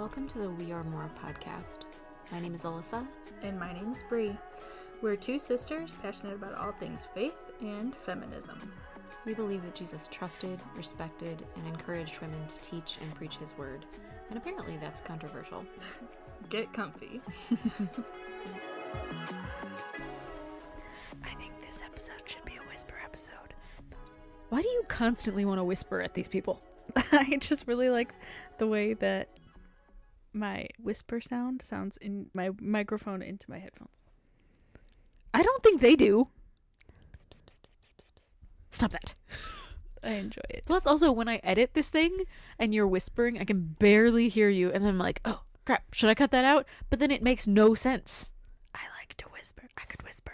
Welcome to the We Are More podcast. My name is Alyssa. And my name's Bree. We're two sisters passionate about all things faith and feminism. We believe that Jesus trusted, respected, and encouraged women to teach and preach his word. And apparently that's controversial. Get comfy. I think this episode should be a whisper episode. Why do you constantly want to whisper at these people? I just really like the way that my whisper sounds in my microphone into my headphones. I don't think they do. Stop that. I enjoy it. Plus, also, when I edit this thing and you're whispering, I can barely hear you. And then I'm like, oh, crap, should I cut that out? But then it makes no sense. I like to whisper. I could whisper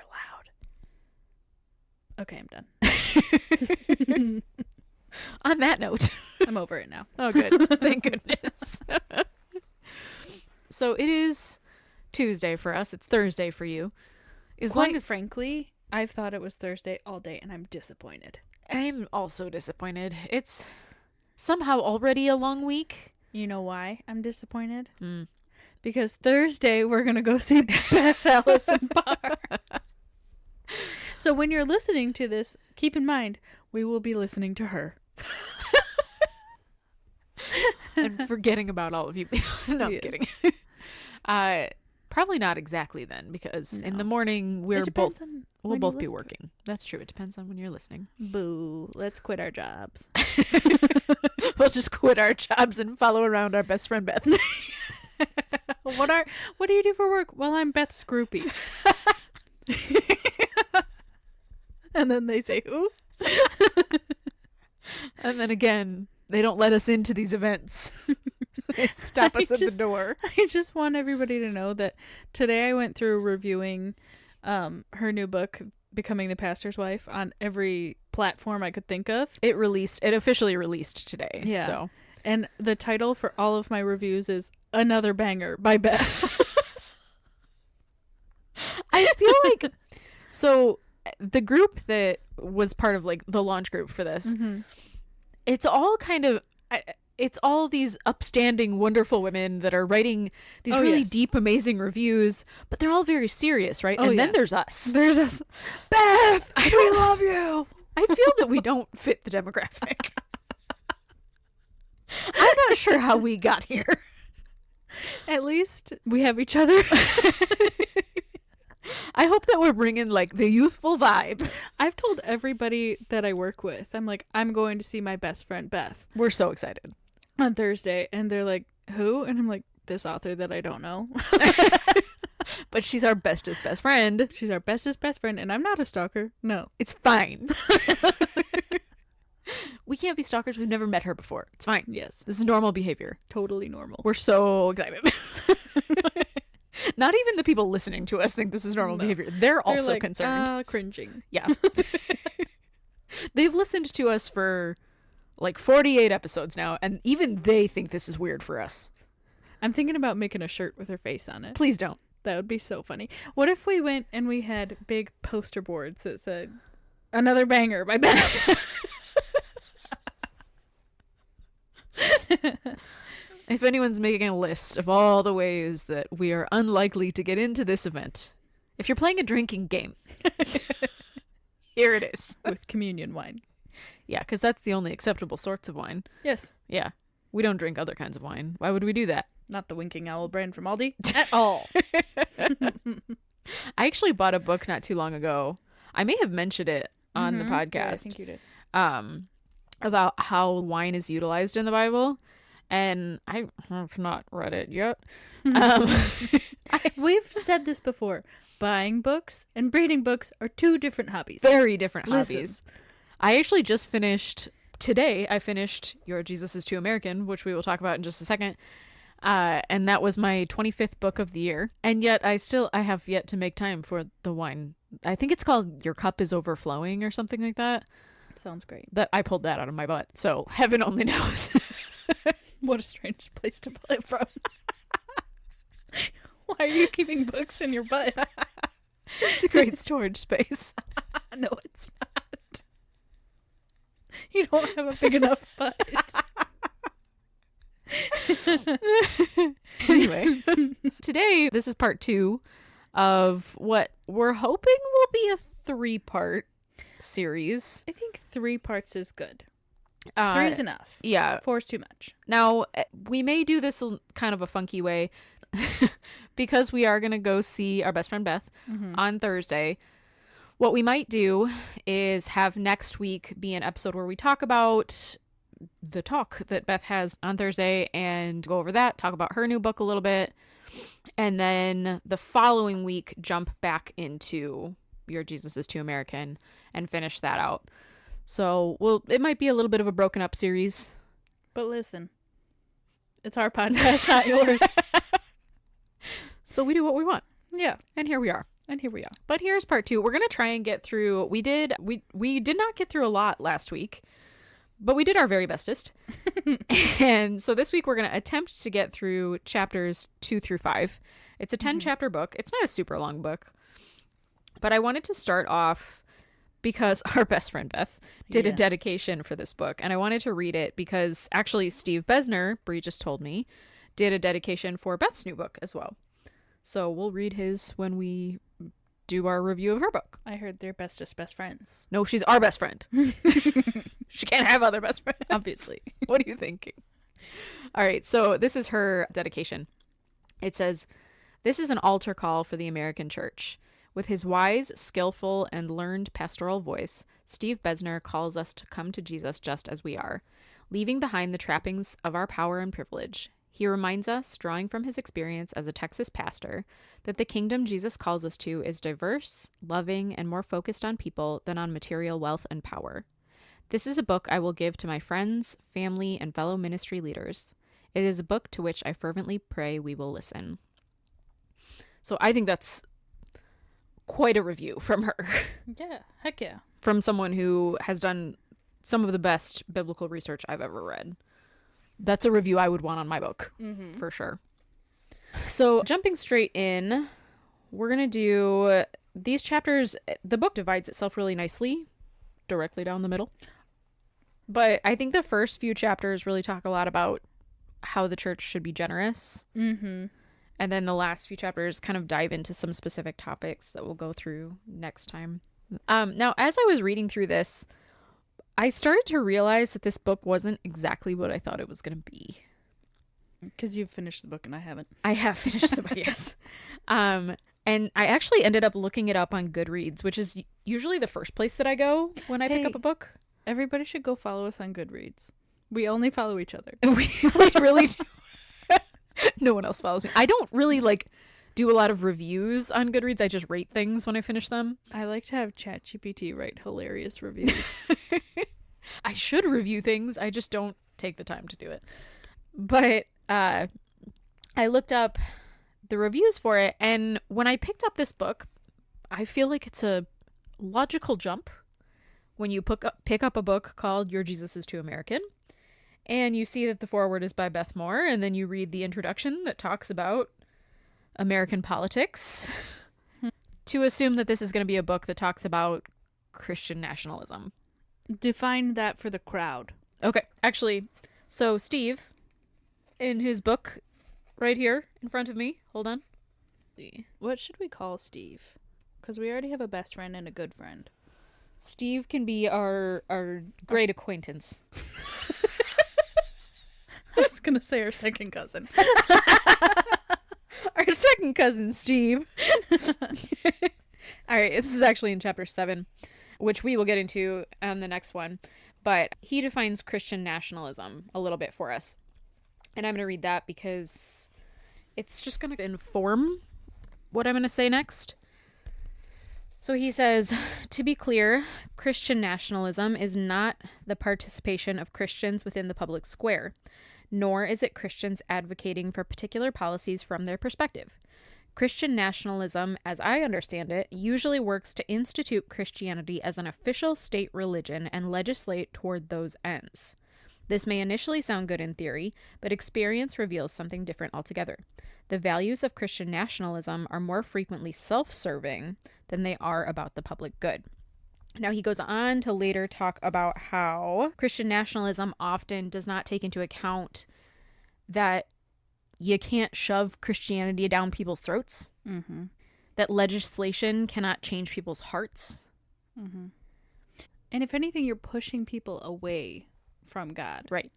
loud. Okay, I'm done. On that note. I'm over it now. Oh, good. Thank goodness. So it is Tuesday for us. It's Thursday for you. Quite frankly, I've thought it was Thursday all day, and I'm disappointed. I'm also disappointed. It's somehow already a long week. You know why I'm disappointed? Mm. Because Thursday we're going to go see Beth Allison Barr. So when you're listening to this, keep in mind, we will be listening to her. And forgetting about all of you. No, I'm kidding. Probably not exactly then, because in the morning we'll both be working. That's true. It depends on when you're listening. Boo. Let's quit our jobs. We'll just quit our jobs and follow around our best friend Beth. What do you do for work? Well, I'm Beth's groupie. And then they say, who? And then again, they don't let us into these events. They stop us at the door. I just want everybody to know that today I went through reviewing her new book, Becoming the Pastor's Wife, on every platform I could think of. It officially released today. Yeah. So. And the title for all of my reviews is Another Banger by Beth. I feel like, so the group that was part of like the launch group for this, it's all kind of, it's all these upstanding, wonderful women that are writing these really deep, amazing reviews, but they're all very serious, right? And then there's us. There's us. Beth, we love you. I feel that we don't fit the demographic. I'm not sure how we got here. At least we have each other. I hope that we're bringing like the youthful vibe. I've told everybody that I work with, I'm like, I'm going to see my best friend Beth. We're so excited. On Thursday. And they're like, who? And I'm like, this author that I don't know. But she's our bestest best friend. She's our bestest best friend. And I'm not a stalker. No. It's fine. We can't be stalkers. We've never met her before. It's fine. Yes. This is normal behavior. Totally normal. We're so excited. Not even the people listening to us think this is normal behavior. They're also like, concerned. Cringing. Yeah. They've listened to us for like 48 episodes now, and even they think this is weird for us. I'm thinking about making a shirt with her face on it. Please don't. That would be so funny. What if we went and we had big poster boards that said, Another Banger by Beth? If anyone's making a list of all the ways that we are unlikely to get into this event, if you're playing a drinking game, here it is. With communion wine. Yeah, because that's the only acceptable sorts of wine. Yes. Yeah. We don't drink other kinds of wine. Why would we do that? Not the Winking Owl brand from Aldi. At all. I actually bought a book not too long ago. I may have mentioned it on the podcast. Yeah, I think you did. About how wine is utilized in the Bible. And I have not read it yet. We've said this before. Buying books and reading books are two different hobbies. Very different hobbies. I actually just finished, today, I finished Your Jesus is Too American, which we will talk about in just a second. And that was my 25th book of the year. And yet I have yet to make time for the wine. I think it's called Your Cup is Overflowing or something like that. Sounds great. That I pulled that out of my butt. So heaven only knows. What a strange place to pull it from. Why are you keeping books in your butt? It's a great storage space. No, it's not. You don't have a big enough butt. Anyway, today, this is part 2 of what we're hoping will be a 3-part series. I think 3 parts is good. 3 3's enough. Yeah. 4's too much. Now, we may do this kind of a funky way because we are going to go see our best friend Beth on Thursday. What we might do is have next week be an episode where we talk about the talk that Beth has on Thursday and go over that, talk about her new book a little bit, and then the following week jump back into Your Jesus is Too American and finish that out. So, it might be a little bit of a broken up series. But listen, it's our podcast, not yours. So we do what we want. Yeah. And here we are. But here's part 2. We're going to try and get through. We did not get through a lot last week, but we did our very bestest. And so this week we're going to attempt to get through chapters 2 through 5. It's a 10-chapter book. It's not a super long book. But I wanted to start off because our best friend Beth did a dedication for this book. And I wanted to read it because actually Steve Bezner, Bree just told me, did a dedication for Beth's new book as well. So we'll read his when we do our review of her book. I heard they're bestest best friends. No, she's our best friend. She can't have other best friends. Obviously. What are you thinking? All right, so this is her dedication. It says, "This is an altar call for the American church. With his wise, skillful, and learned pastoral voice, Steve Bezner calls us to come to Jesus just as we are, leaving behind the trappings of our power and privilege. He reminds us, drawing from his experience as a Texas pastor, that the kingdom Jesus calls us to is diverse, loving, and more focused on people than on material wealth and power. This is a book I will give to my friends, family, and fellow ministry leaders. It is a book to which I fervently pray we will listen." So I think that's quite a review from her. Yeah, heck yeah. From someone who has done some of the best biblical research I've ever read. That's a review I would want on my book, for sure. So jumping straight in, we're going to do these chapters. The book divides itself really nicely, directly down the middle. But I think the first few chapters really talk a lot about how the church should be generous. Mm-hmm. And then the last few chapters kind of dive into some specific topics that we'll go through next time. Now, as I was reading through this, I started to realize that this book wasn't exactly what I thought it was going to be. Because you've finished the book and I haven't. I have finished the book, yes. And I actually ended up looking it up on Goodreads, which is usually the first place that I go when I pick up a book. Everybody should go follow us on Goodreads. We only follow each other. We really do. No one else follows me. I don't really do a lot of reviews on Goodreads. I just rate things when I finish them. I like to have ChatGPT write hilarious reviews. I should review things. I just don't take the time to do it. But I looked up the reviews for it, and when I picked up this book, I feel like it's a logical jump when you pick up a book called Your Jesus is Too American. And you see that the foreword is by Beth Moore, and then you read the introduction that talks about American politics, to assume that this is going to be a book that talks about Christian nationalism. Define that for the crowd. Okay, actually, so Steve, in his book right here in front of me, hold on. What should we call Steve? Because we already have a best friend and a good friend. Steve can be our great acquaintance. I was going to say our second cousin. Our second cousin, Steve. All right, this is actually in chapter 7, which we will get into on the next one. But he defines Christian nationalism a little bit for us. And I'm going to read that because it's just going to inform what I'm going to say next. So he says, "To be clear, Christian nationalism is not the participation of Christians within the public square, nor is it Christians advocating for particular policies from their perspective. Christian nationalism, as I understand it, usually works to institute Christianity as an official state religion and legislate toward those ends. This may initially sound good in theory, but experience reveals something different altogether. The values of Christian nationalism are more frequently self-serving than they are about the public good." Now, he goes on to later talk about how Christian nationalism often does not take into account that you can't shove Christianity down people's throats, Mm-hmm. that legislation cannot change people's hearts. Mm-hmm. And if anything, you're pushing people away from God. Right.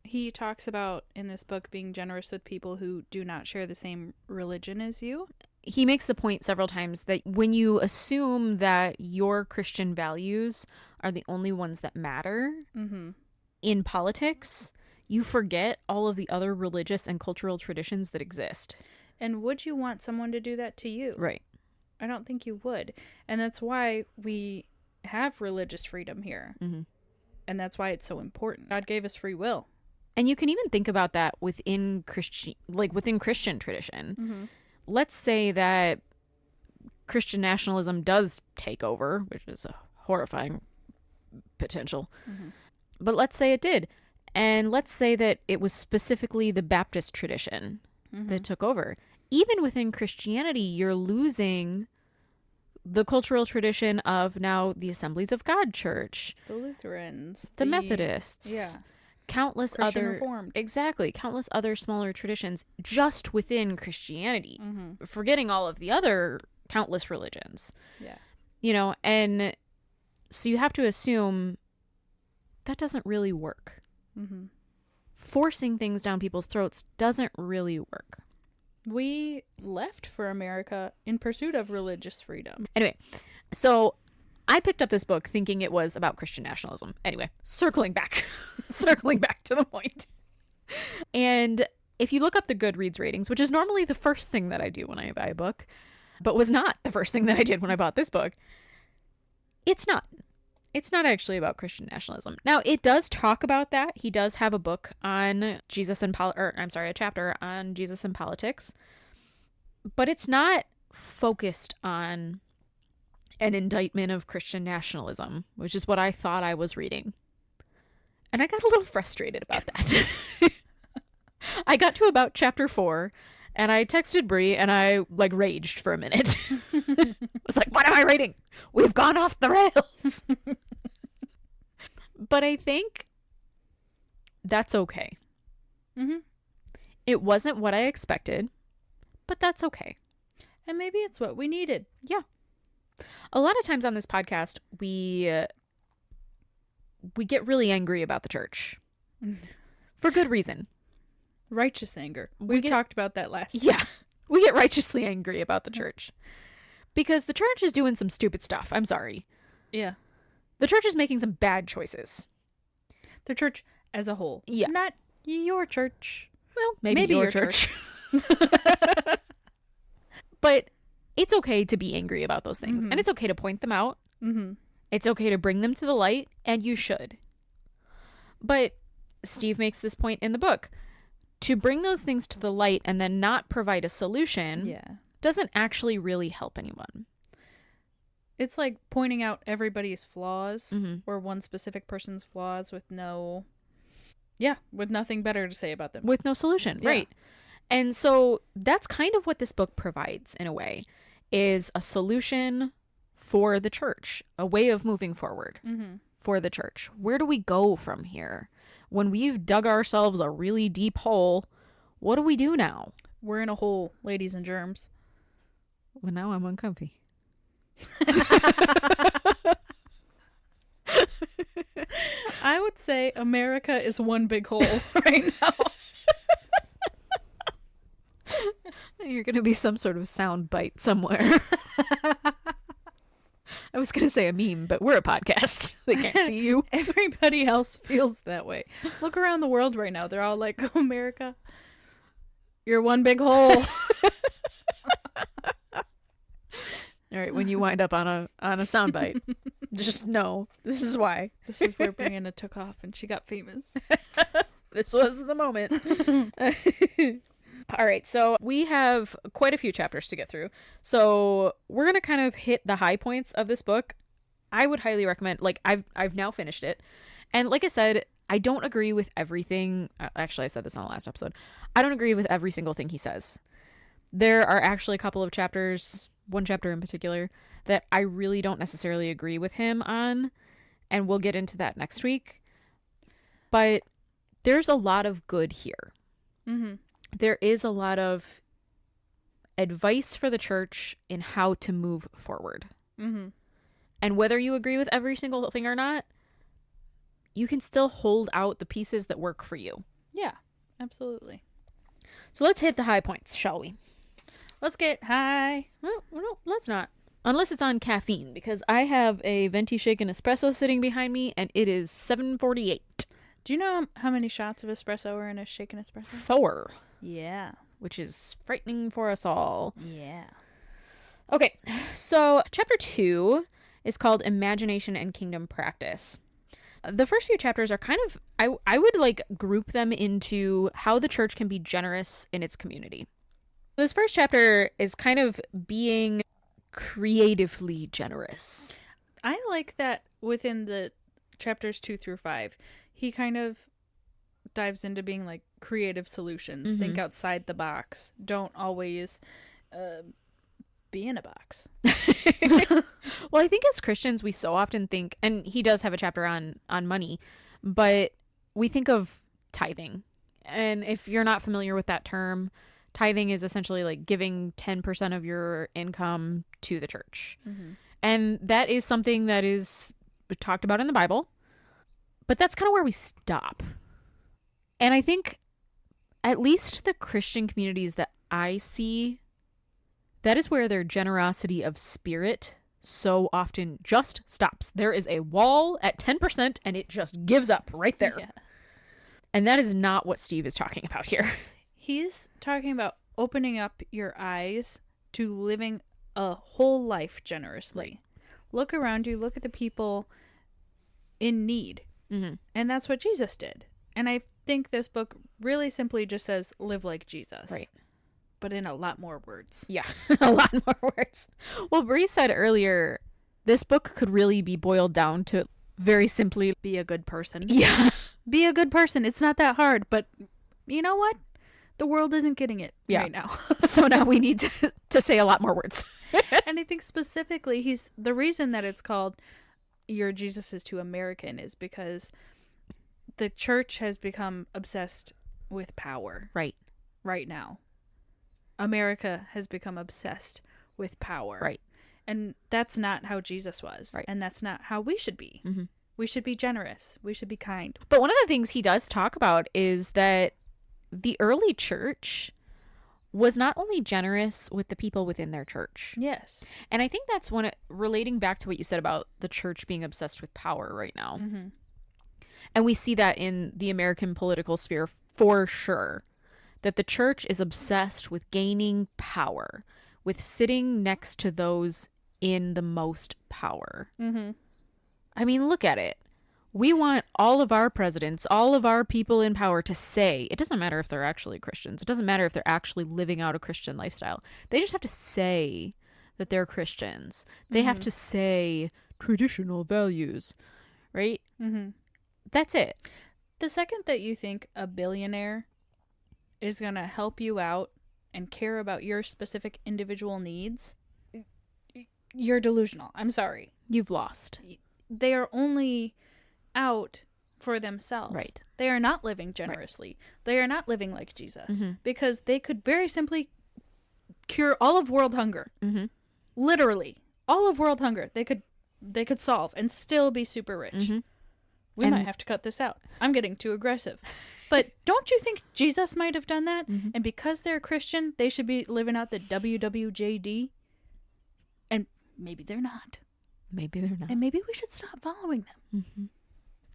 He talks about in this book being generous with people who do not share the same religion as you. He makes the point several times that when you assume that your Christian values are the only ones that matter Mm-hmm. in politics, you forget all of the other religious and cultural traditions that exist. And would you want someone to do that to you? Right. I don't think you would. And that's why we have religious freedom here. Mm-hmm. And that's why it's so important. God gave us free will. And you can even think about that within Christian tradition. Mm-hmm. Let's say that Christian nationalism does take over, which is a horrifying potential. Mm-hmm. But let's say it did. And let's say that it was specifically the Baptist tradition Mm-hmm. that took over. Even within Christianity, you're losing the cultural tradition of now the Assemblies of God Church, The Lutherans. the Methodists, Yeah. countless Christian other Reformed. exactly countless other smaller traditions just within Christianity, Mm-hmm. forgetting all of the other countless religions. Yeah. You know, and so you have to assume that doesn't really work. Mm-hmm. Forcing things down people's throats doesn't really work. We left for America in pursuit of religious freedom. Anyway, so I picked up this book thinking it was about Christian nationalism. Anyway, circling back to the point. And if you look up the Goodreads ratings, which is normally the first thing that I do when I buy a book, but was not the first thing that I did when I bought this book, it's not. It's not actually about Christian nationalism. Now, it does talk about that. He does have a book on Jesus and a chapter on Jesus and politics. But it's not focused on an indictment of Christian nationalism, which is what I thought I was reading. And I got a little frustrated about that. I got to about chapter 4, and I texted Brie, and I, raged for a minute. I was like, what am I reading? We've gone off the rails. But I think that's okay. Mm-hmm. It wasn't what I expected, but that's okay. And maybe it's what we needed. Yeah. A lot of times on this podcast, we get really angry about the church. For good reason. Righteous anger. We We've get- talked about that last time. Yeah. We get righteously angry about the church. Because the church is doing some stupid stuff. I'm sorry. Yeah. The church is making some bad choices. The church as a whole. Yeah. Not your church. Well, maybe your church. But it's okay to be angry about those things. Mhm. And it's okay to point them out. Mm-hmm. It's okay to bring them to the light, and you should. But Steve makes this point in the book. To bring those things to the light and then not provide a solution Yeah. doesn't actually really help anyone. It's like pointing out everybody's flaws Mhm. or one specific person's flaws with nothing better to say about them. With no solution, Yeah. right? And so that's kind of what this book provides in a way, is a solution for the church, a way of moving forward Mm-hmm. for the church. Where do we go from here? When we've dug ourselves a really deep hole, what do we do now? We're in a hole, ladies and germs. Well, now I'm uncomfy. I would say America is one big hole right now. You're going to be some sort of sound bite somewhere. I was going to say a meme, but we're a podcast. They can't see you. Everybody else feels that way. Look around the world right now. They're all like, oh, America, you're one big hole. All right, when you wind up on a soundbite, just know this is why. This is where Brianna took off and she got famous. This was the moment. All right, so we have quite a few chapters to get through. So we're going to kind of hit the high points of this book. I would highly recommend, I've now finished it. And like I said, I don't agree with everything. Actually, I said this on the last episode. I don't agree with every single thing he says. There are actually a couple of chapters, one chapter in particular, that I really don't necessarily agree with him on. And we'll get into that next week. But there's a lot of good here. Mm-hmm. there is a lot of advice for the church in how to move forward. Mm-hmm. And whether you agree with every single thing or not, you can still hold out the pieces that work for you. Yeah, absolutely. So let's hit the high points, shall we? Let's get high. Well, no, let's not. Unless it's on caffeine, because I have a venti shaken espresso sitting behind me, and it is 7:48. Do you know how many shots of espresso are in a shaken espresso? 4, Yeah. which is frightening for us all. Yeah. Okay, so chapter 2 is called Imagination and Kingdom Practice. The first few chapters are kind of, I would like group them into how the church can be generous in its community. This first chapter is kind of being creatively generous. I like that within the chapters 2 through 5, he kind of dives into being like creative solutions. Mm-hmm. Think outside the box. Don't always be in a box. Well, I think as Christians, we so often think, and he does have a chapter on money, but we think of tithing. And if you're not familiar with that term, tithing is essentially like giving 10% of your income to the church. Mm-hmm. And that is something that is talked about in the Bible, but that's kind of where we stop. And I think at least the Christian communities that I see, that is where their generosity of spirit so often just stops. There is a wall at 10% and it just gives up right there. Yeah. And that is not what Steve is talking about here. He's talking about opening up your eyes to living a whole life generously. Look around you, look at the people in need. Mm-hmm. And that's what Jesus did. And I think this book really simply just says, live like Jesus. Right. But in a lot more words. Yeah, a lot more words. Well, Bree said earlier, this book could really be boiled down to very simply, Be a good person. yeah. Be a good person. It's not that hard, but you know what? The world isn't getting it right now. So now we need to say a lot more words. And I think specifically the reason that it's called Your Jesus is Too American is because the church has become obsessed with power right now. America has become obsessed with power. Right. And that's not how Jesus was. Right. And that's not how we should be. Mm-hmm. We should be generous. We should be kind. But one of the things he does talk about is that the early church was not only generous with the people within their church. Yes. And I think that's relating back to what you said about the church being obsessed with power right now. Mm-hmm. And we see that in the American political sphere for sure, that the church is obsessed with gaining power, with sitting next to those in the most power. Mm-hmm. I mean, look at it. We want all of our presidents, all of our people in power to say, it doesn't matter if they're actually Christians. It doesn't matter if they're actually living out a Christian lifestyle. They just have to say that they're Christians. They have to say traditional values, right? Mm-hmm. That's it. The second that you think a billionaire is going to help you out and care about your specific individual needs, you're delusional. I'm sorry. You've lost. They are only out for themselves. Right. They are not living generously. Right. They are not living like Jesus because they could very simply cure all of world hunger. Mm-hmm. Literally, all of world hunger. They could solve and still be super rich. Mm-hmm. We might have to cut this out. I'm getting too aggressive. But don't you think Jesus might have done that? Mm-hmm. And because they're Christian, they should be living out the WWJD? And maybe they're not. Maybe they're not. And maybe we should stop following them. Mm-hmm.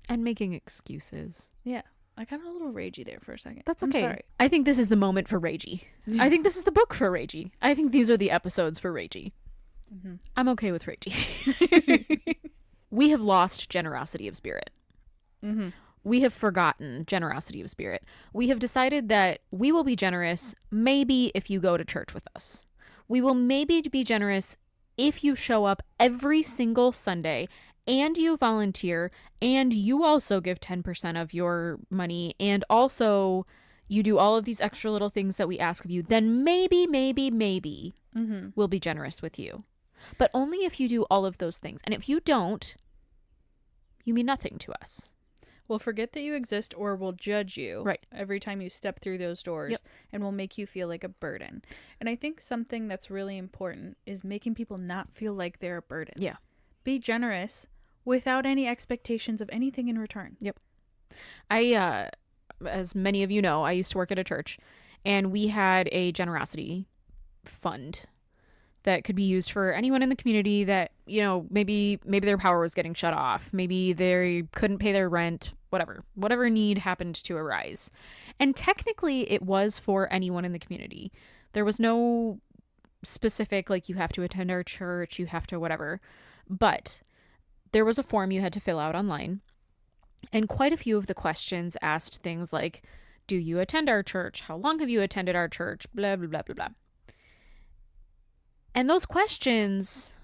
And making excuses. Yeah. I got a little ragey there for a second. That's okay. I'm sorry. I think this is the moment for ragey. I think this is the book for ragey. I think these are the episodes for ragey. Mm-hmm. I'm okay with ragey. We have lost generosity of spirit. Mm-hmm. We have forgotten generosity of spirit. We have decided that we will be generous maybe if you go to church with us. We will maybe be generous if you show up every single Sunday and you volunteer and you also give 10% of your money and also you do all of these extra little things that we ask of you, then maybe we'll be generous with you. But only if you do all of those things. And if you don't, you mean nothing to us. will forget that you exist or will judge you Right. every time you step through those doors. Yep. And will make you feel like a burden. And I think something that's really important is making people not feel like they're a burden. Yeah. Be generous without any expectations of anything in return. Yep. I, as many of you know, I used to work at a church, and we had a generosity fund that could be used for anyone in the community that, you know, maybe their power was getting shut off. Maybe they couldn't pay their rent, whatever need happened to arise. And technically it was for anyone in the community. There was no specific, like, you have to attend our church, you have to whatever. But there was a form you had to fill out online. And quite a few of the questions asked things like, do you attend our church? How long have you attended our church? Blah, blah, blah, blah, blah. And those questions,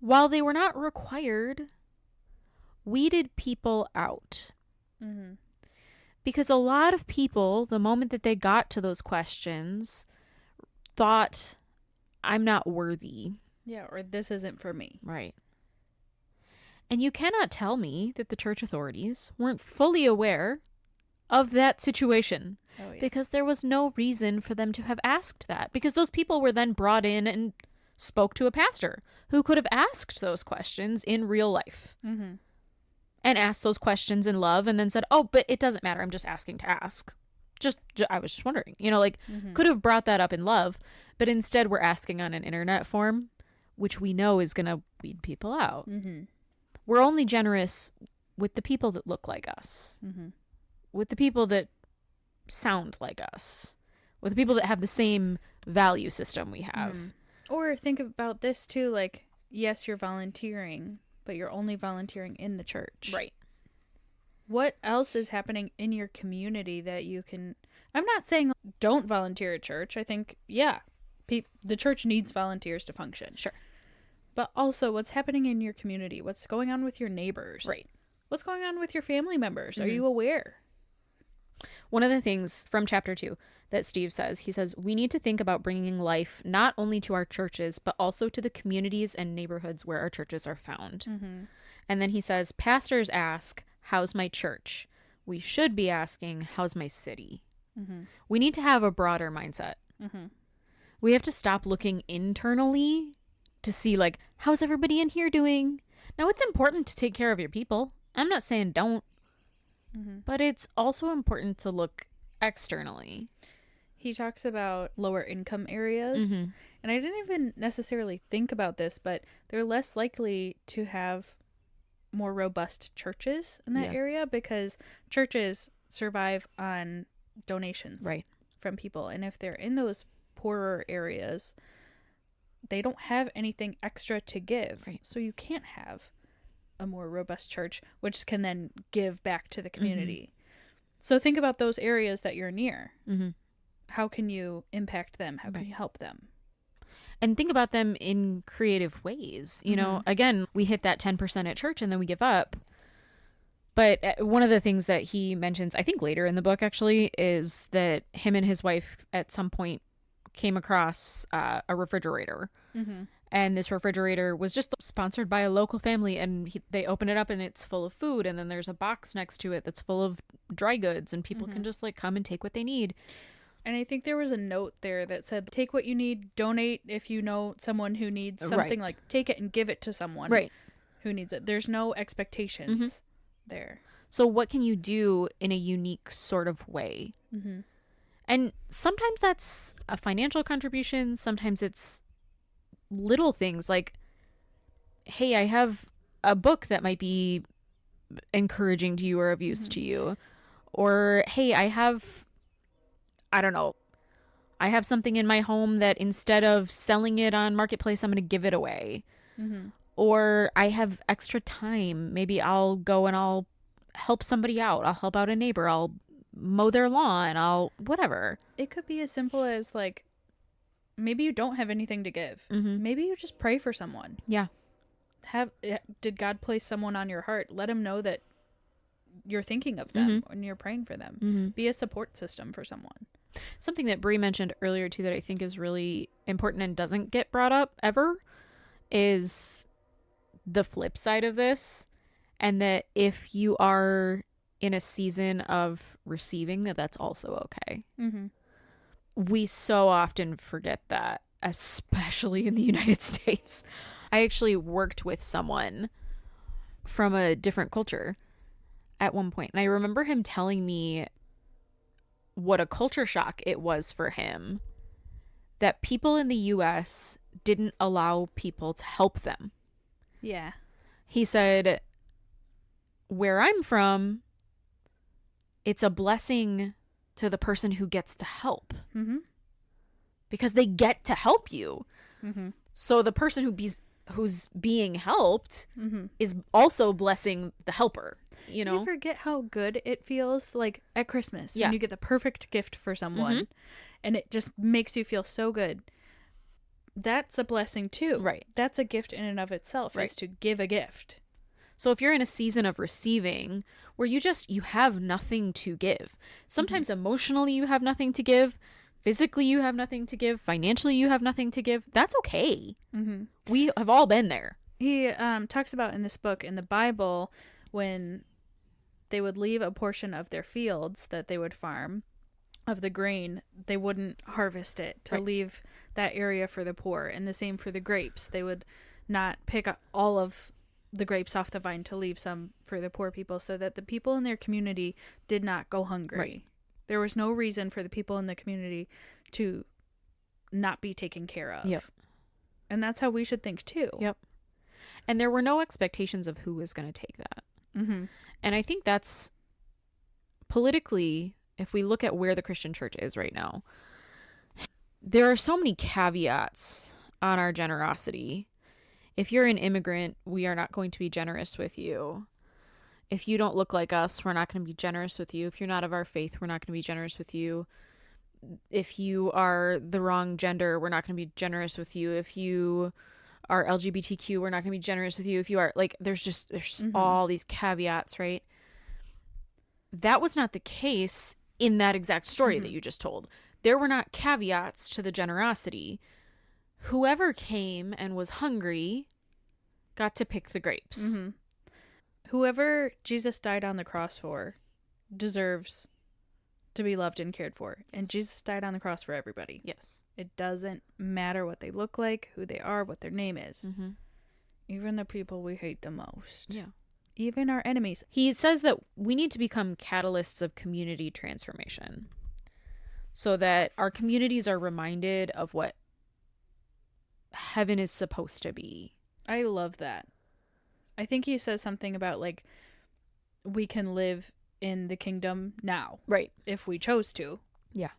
while they were not required, weeded people out. Mm-hmm. Because a lot of people, the moment that they got to those questions, thought, I'm not worthy. Yeah, or this isn't for me. Right. And you cannot tell me that the church authorities weren't fully aware of that situation. Oh, yeah. Because there was no reason for them to have asked that. Because those people were then brought in and spoke to a pastor who could have asked those questions in real life. Mm-hmm. And asked those questions in love and then said, oh, but it doesn't matter. I'm just asking to ask. I was just wondering. You know, like, could have brought that up in love. But instead we're asking on an internet form, which we know is going to weed people out. Mm-hmm. We're only generous with the people that look like us. Mm-hmm. With the people that sound like us, with the people that have the same value system we have. Or think about this too, like, yes, you're volunteering, but you're only volunteering in the church. Right. What else is happening in your community that you can... I'm not saying don't volunteer at church. I think, yeah, the church needs volunteers to function. Sure. But also, what's happening in your community? What's going on with your neighbors? Right. What's going on with your family members? Are you aware? One of the things from chapter 2 that Steve says, he says, we need to think about bringing life not only to our churches, but also to the communities and neighborhoods where our churches are found. Mm-hmm. And then he says, pastors ask, how's my church? We should be asking, how's my city? Mm-hmm. We need to have a broader mindset. Mm-hmm. We have to stop looking internally to see, like, how's everybody in here doing? Now, it's important to take care of your people. I'm not saying don't. Mm-hmm. But it's also important to look externally. He talks about lower income areas. Mm-hmm. And I didn't even necessarily think about this, but they're less likely to have more robust churches in that area because churches survive on donations from people. And if they're in those poorer areas, they don't have anything extra to give. Right. So you can't have a more robust church, which can then give back to the community. So think about those areas that you're near. Mm-hmm. How can you impact them? How can you help them? And think about them in creative ways. You know, again, we hit that 10% at church and then we give up. But one of the things that he mentions, I think later in the book actually, is that him and his wife at some point came across a refrigerator. Mm-hmm. And this refrigerator was just sponsored by a local family, and they open it up and it's full of food, and then there's a box next to it that's full of dry goods, and people can just, like, come and take what they need. And I think there was a note there that said, take what you need, donate if you know someone who needs something, like, take it and give it to someone who needs it. There's no expectations there. So what can you do in a unique sort of way? Mm-hmm. And sometimes that's a financial contribution. Sometimes it's little things like, hey, I have a book that might be encouraging to you or of use to you. Or, hey, I have something in my home that instead of selling it on Marketplace, I'm going to give it away. Mm-hmm. Or I have extra time. Maybe I'll go and I'll help somebody out. I'll help out a neighbor. I'll mow their lawn. I'll whatever. It could be as simple as, like, maybe you don't have anything to give. Mm-hmm. Maybe you just pray for someone. Yeah. Did God place someone on your heart? Let him know that you're thinking of them and you're praying for them. Mm-hmm. Be a support system for someone. Something that Bree mentioned earlier too that I think is really important and doesn't get brought up ever is the flip side of this, and that if you are in a season of receiving, that's also okay. Mm-hmm. We so often forget that, especially in the United States. I actually worked with someone from a different culture at one point, and I remember him telling me what a culture shock it was for him that people in the US didn't allow people to help them. Yeah. He said, where I'm from, it's a blessing to the person who gets to help. Mm-hmm. Because they get to help you. Mm-hmm. So the person who's being helped mm-hmm. is also blessing the helper. You know? Do you forget how good it feels like at Christmas Yeah. when you get the perfect gift for someone, Mm-hmm. and it just makes you feel so good? That's a blessing too. Right. That's a gift in and of itself, Right. is to give a gift. So if you're in a season of receiving where you have nothing to give, sometimes emotionally you have nothing to give, physically you have nothing to give, financially you have nothing to give, that's okay. Mm-hmm. We have all been there. He talks about in this book, in the Bible, when they would leave a portion of their fields that they would farm, of the grain, they wouldn't harvest it to Right. leave that area for the poor. And the same for the grapes. They would not pick up all of the grapes off the vine to leave some for the poor people, so that the people in their community did not go hungry. Right. There was no reason for the people in the community to not be taken care of. Yep. And that's how we should think too. Yep. And there were no expectations of who was going to take that. Mm-hmm. And I think that's politically, if we look at where the Christian church is right now, there are so many caveats on our generosity. If you're an immigrant, we are not going to be generous with you. If you don't look like us, we're not going to be generous with you. If you're not of our faith, we're not going to be generous with you. If you are the wrong gender, we're not going to be generous with you. If you are LGBTQ, we're not going to be generous with you. If you are, like, there's Mm-hmm. all these caveats, right? That was not the case in that exact story that you just told. There were not caveats to the generosity. Whoever came and was hungry got to pick the grapes. Mm-hmm. Whoever Jesus died on the cross for deserves to be loved and cared for. And Jesus died on the cross for everybody. Yes. It doesn't matter what they look like, who they are, what their name is. Mm-hmm. Even the people we hate the most. Yeah. Even our enemies. He says that we need to become catalysts of community transformation so that our communities are reminded of what heaven is supposed to be. I love that. I think he says something about, like, we can live in the kingdom now. Right. If we chose to. Yeah.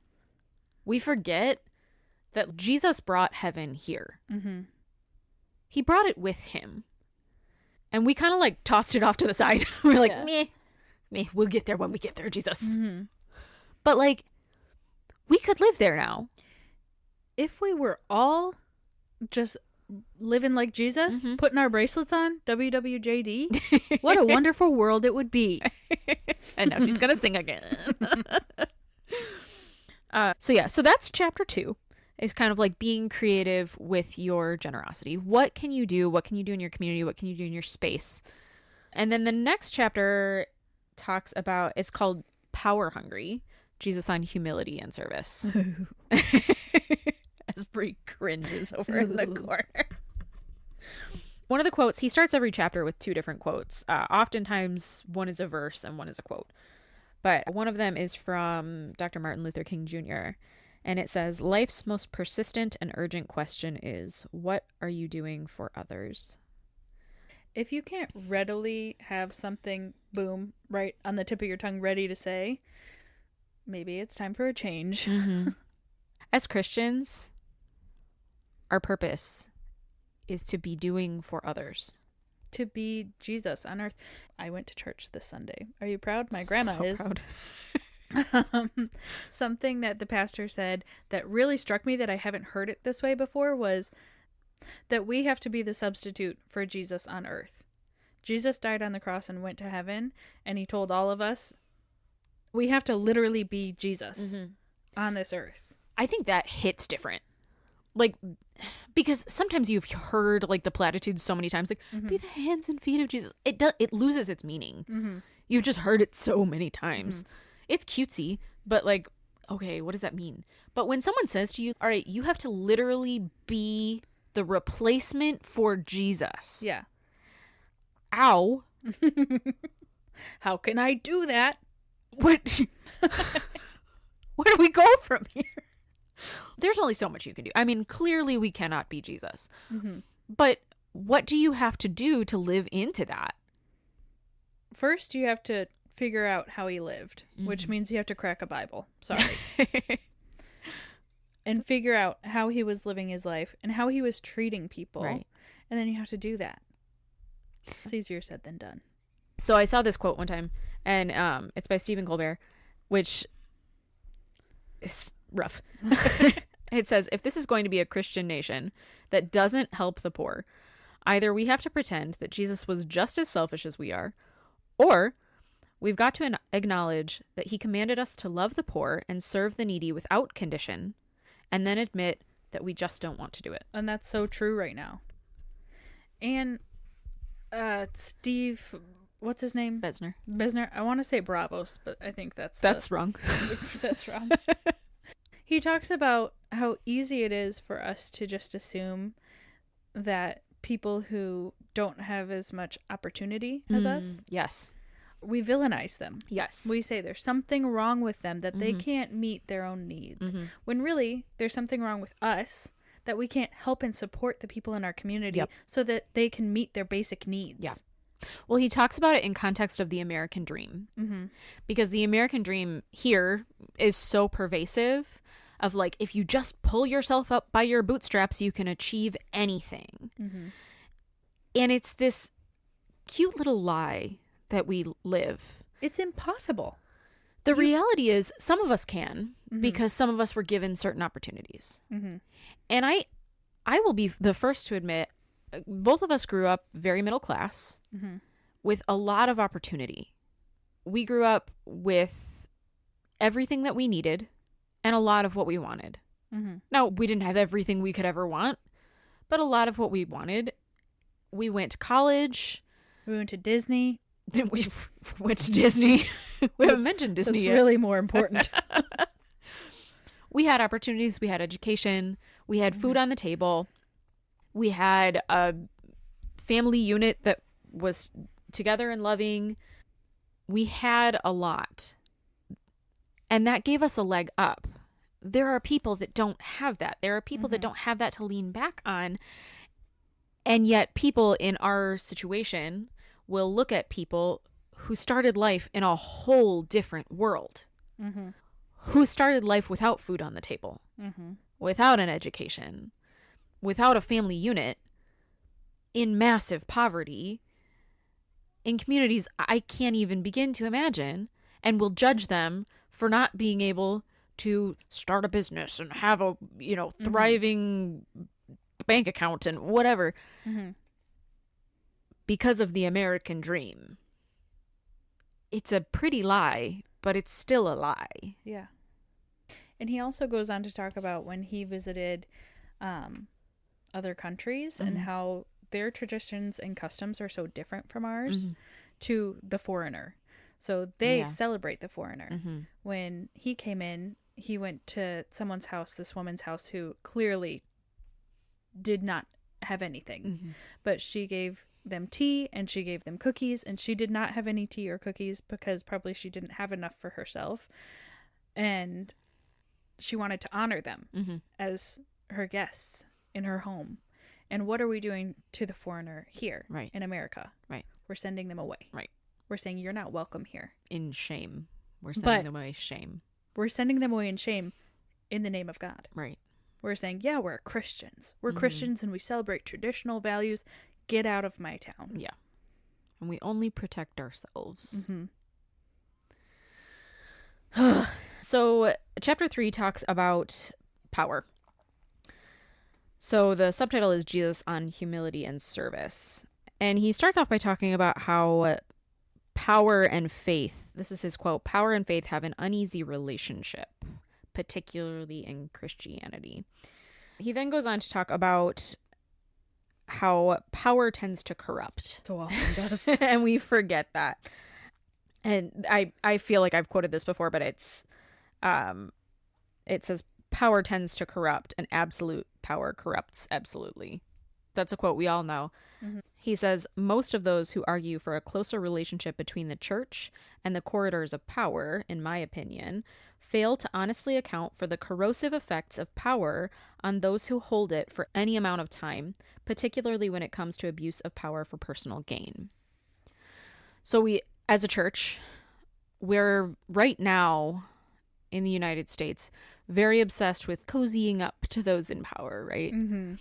We forget that Jesus brought heaven here. Mm-hmm. He brought it with him. And we kind of like tossed it off to the side. We're like, meh, we'll get there when we get there, Jesus. Mm-hmm. But like, we could live there now. If we were all just living like Jesus, putting our bracelets on, WWJD, what a wonderful world it would be. And now she's gonna sing again. So that's chapter 2. It's kind of like being creative with your generosity. What can you do? What can you do in your community? What can you do in your space? And then the next chapter talks about, it's called Power Hungry, Jesus on humility and service. As Brie cringes over in the corner. One of the quotes, he starts every chapter with 2 different quotes. Oftentimes one is a verse and one is a quote. But one of them is from Dr. Martin Luther King Jr., and it says, life's most persistent and urgent question is, what are you doing for others? If you can't readily have something, boom, right on the tip of your tongue ready to say, maybe it's time for a change. Mm-hmm. As Christians, our purpose is to be doing for others. To be Jesus on earth. I went to church this Sunday. Are you proud? My grandma is. Proud. Something that the pastor said that really struck me, that I haven't heard it this way before, was that we have to be the substitute for Jesus on earth. Jesus died on the cross and went to heaven, and he told all of us we have to literally be Jesus on this earth. I think that hits different like, because sometimes you've heard like the platitudes so many times, like, be the hands and feet of Jesus. It loses its meaning. You've just heard it so many times. It's cutesy, but like, okay, what does that mean? But when someone says to you, all right, you have to literally be the replacement for Jesus. Yeah. Ow. How can I do that? What? Where do we go from here? There's only so much you can do. I mean, clearly we cannot be Jesus. But what do you have to do to live into that? First, you have to figure out how he lived, which means you have to crack a Bible. Sorry. And figure out how he was living his life and how he was treating people. Right. And then you have to do that. It's easier said than done. So I saw this quote one time, and it's by Stephen Colbert, which is rough. It says, if this is going to be a Christian nation that doesn't help the poor, either we have to pretend that Jesus was just as selfish as we are, or we've got to acknowledge that he commanded us to love the poor and serve the needy without condition, and then admit that we just don't want to do it. And that's so true right now. And Steve, what's his name? Bezner. I want to say Bravos, but I think that's wrong. That's wrong. He talks about how easy it is for us to just assume that people who don't have as much opportunity as us, yes, we villainize them. Yes. We say there's something wrong with them, that they can't meet their own needs. When really, there's something wrong with us, that we can't help and support the people in our community so that they can meet their basic needs. Yeah. Well, he talks about it in context of the American dream. Because the American dream here is so pervasive of like, if you just pull yourself up by your bootstraps, you can achieve anything. And it's this cute little lie that we live. It's impossible. The reality is some of us can, because some of us were given certain opportunities. And I will be the first to admit, both of us grew up very middle class with a lot of opportunity. We grew up with everything that we needed and a lot of what we wanted. Now, we didn't have everything we could ever want, but a lot of what we wanted. We went to college. We went to Disney. We went to Disney. We haven't mentioned Disney yet. That's really more important. We had opportunities. We had education. We had food on the table. We had a family unit that was together and loving. We had a lot. And that gave us a leg up. There are people that don't have that. There are people that don't have that to lean back on. And yet people in our situation will look at people who started life in a whole different world. Who started life without food on the table, without an education, without a family unit, in massive poverty, in communities I can't even begin to imagine, and will judge them for not being able to start a business and have a, thriving bank account and whatever, because of the American dream. It's a pretty lie, but it's still a lie. Yeah. And he also goes on to talk about when he visited other countries and how their traditions and customs are so different from ours to the foreigner. So they celebrate the foreigner. When he came in, he went to someone's house, this woman's house, who clearly did not have anything. But she gave them tea and she gave them cookies, and she did not have any tea or cookies because probably she didn't have enough for herself. And she wanted to honor them as her guests in her home. And what are we doing to the foreigner here in America? We're sending them away. We're saying, you're not welcome here. In shame. We're sending them away shame. We're sending them away in shame in the name of God. We're saying, yeah, we're Christians. We're Christians and we celebrate traditional values. Get out of my town. Yeah. And we only protect ourselves. So chapter 3 talks about power. So the subtitle is Jesus on Humility and Service. And he starts off by talking about how power and faith, this is his quote, power and faith have an uneasy relationship, particularly in Christianity. He then goes on to talk about how power tends to corrupt. So often does. And we forget that. And I feel like I've quoted this before, but it says power tends to corrupt and absolute power corrupts absolutely. That's a quote we all know. Mm-hmm. He says, most of those who argue for a closer relationship between the church and the corridors of power, in my opinion, fail to honestly account for the corrosive effects of power on those who hold it for any amount of time, particularly when it comes to abuse of power for personal gain. So we, as a church, we're right now in the United States very obsessed with cozying up to those in power, right? Mm-hmm.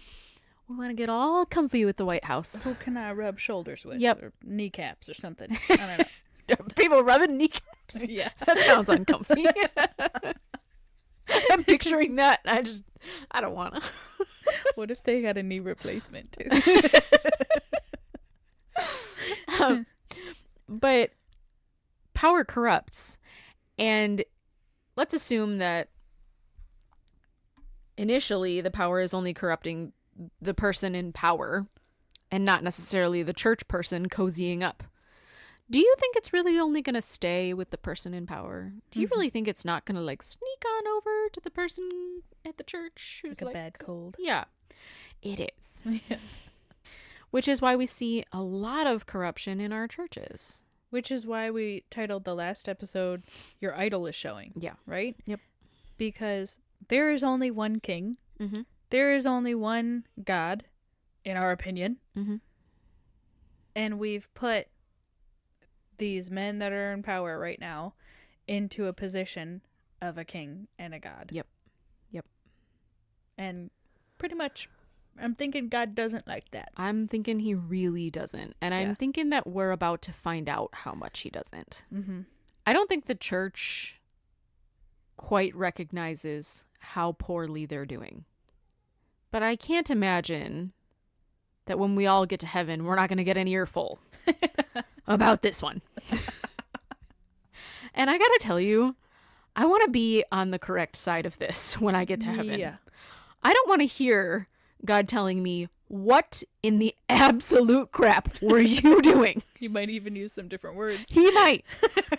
We want to get all comfy with the White House. Who can I rub shoulders with? Yep. Or kneecaps or something. I don't know. People rubbing kneecaps. Yeah. That sounds uncomfy. I'm picturing that. I don't want to. What if they had a knee replacement too? But power corrupts. And let's assume that initially the power is only corrupting the person in power and not necessarily the church person cozying up. Do you think it's really only going to stay with the person in power? Do you really think it's not going to like sneak on over to the person at the church who's like a bad cold? Yeah, it is. Yeah. Which is why we see a lot of corruption in our churches. Which is why we titled the last episode, Your Idol is Showing. Yeah. Right? Yep. Because there is only one king. Mm-hmm. There is only one God, in our opinion. Mm-hmm. And we've put these men that are in power right now into a position of a king and a God. Yep. Yep. And pretty much, I'm thinking God doesn't like that. I'm thinking he really doesn't. And I'm thinking that we're about to find out how much he doesn't. Mm-hmm. I don't think the church quite recognizes how poorly they're doing. But I can't imagine that when we all get to heaven, we're not going to get an earful about this one. And I got to tell you, I want to be on the correct side of this when I get to heaven. Yeah. I don't want to hear God telling me, what in the absolute crap were you doing? He might even use some different words. He might,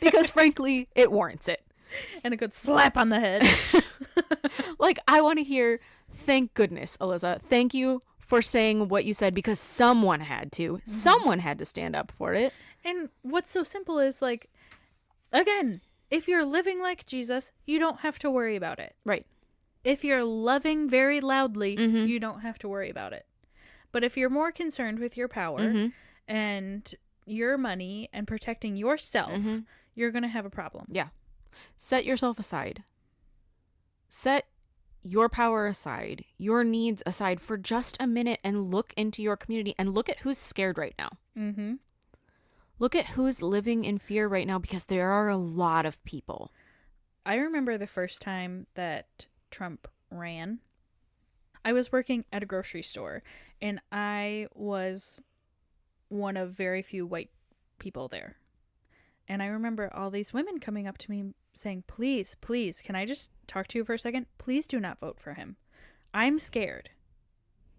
because frankly, it warrants it. And a good slap on the head. Like, I want to hear, thank goodness, Alyssa. Thank you for saying what you said, because someone had to. Mm-hmm. Someone had to stand up for it. And what's so simple is, like, again, if you're living like Jesus, you don't have to worry about it. Right. If you're loving very loudly, mm-hmm. you don't have to worry about it. But if you're more concerned with your power mm-hmm. and your money and protecting yourself, mm-hmm. you're going to have a problem. Yeah. Set yourself aside. Set your power aside, your needs aside for just a minute, and look into your community and look at who's scared right now. Mm-hmm. Look at who's living in fear right now, because there are a lot of people. I remember the first time that Trump ran. I was working at a grocery store, and I was one of very few white people there. And I remember all these women coming up to me saying, please, please, can I just talk to you for a second? Please do not vote for him. I'm scared.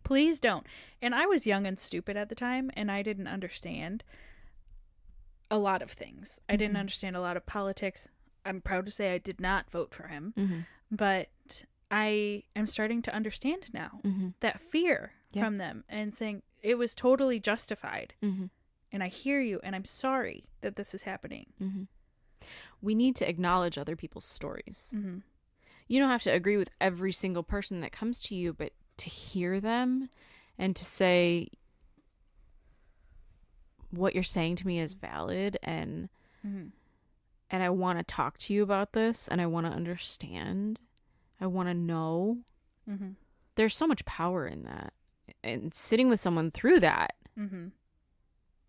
Please don't. And I was young and stupid at the time, and I didn't understand a lot of things. I didn't understand a lot of politics. I'm proud to say I did not vote for him. Mm-hmm. But I am starting to understand now that fear from them, and saying it was totally justified. Mm-hmm. And I hear you, and I'm sorry that this is happening. Mm-hmm. We need to acknowledge other people's stories. Mm-hmm. You don't have to agree with every single person that comes to you, but to hear them and to say, what you're saying to me is valid, and I want to talk to you about this, and I want to understand. I want to know. Mm-hmm. There's so much power in that. And sitting with someone through that. Mm-hmm.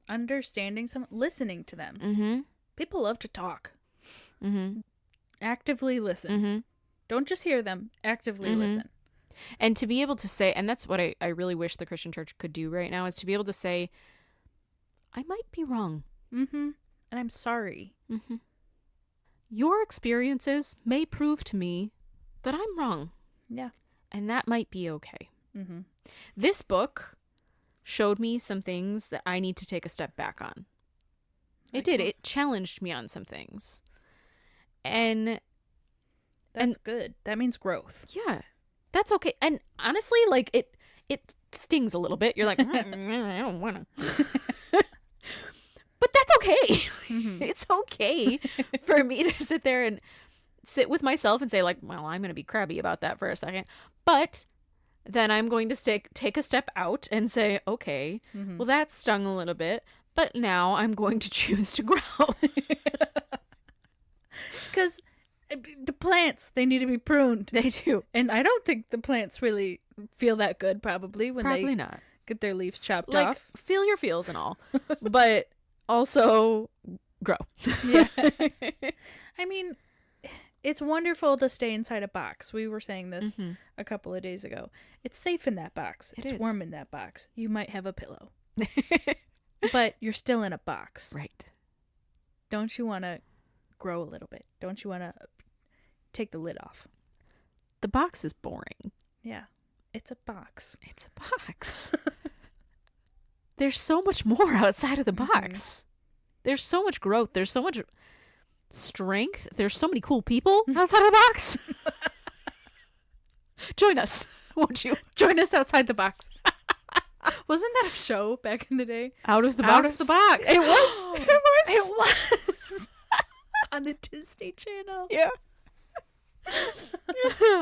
Understanding someone, listening to them. Mm-hmm. People love to talk. Mm-hmm. Actively listen. Mm-hmm. Don't just hear them. Actively listen. And to be able to say, and that's what I really wish the Christian church could do right now, is to be able to say, I might be wrong. Mm-hmm. And I'm sorry. Mm-hmm. Your experiences may prove to me that I'm wrong. Yeah. And that might be okay. Mm-hmm. This book showed me some things that I need to take a step back on. It did. It challenged me on some things. And that's good. That means growth. Yeah. That's okay. And honestly, like it stings a little bit. You're like, I don't want to. But that's okay. Mm-hmm. It's okay for me to sit there and sit with myself and say, like, well, I'm going to be crabby about that for a second. But then I'm going to take a step out and say, okay, well, that stung a little bit. But now I'm going to choose to grow. Because the plants, they need to be pruned. They do. And I don't think the plants really feel that good probably when they not get their leaves chopped like, off. Feel your feels and all. But also grow. Yeah. I mean, it's wonderful to stay inside a box. We were saying this a couple of days ago. It's safe in that box. It's warm in that box. You might have a pillow. But you're still in a box. Right. Don't you want to grow a little bit? Don't you want to take the lid off? The box is boring. Yeah. It's a box. It's a box. There's so much more outside of the box. There's so much growth. There's so much strength. There's so many cool people outside of the box. Join us, won't you? Join us outside the box. Wasn't that a show back in the day? Out of the box? Out of the box. It was. It was. On the Disney Channel. Yeah.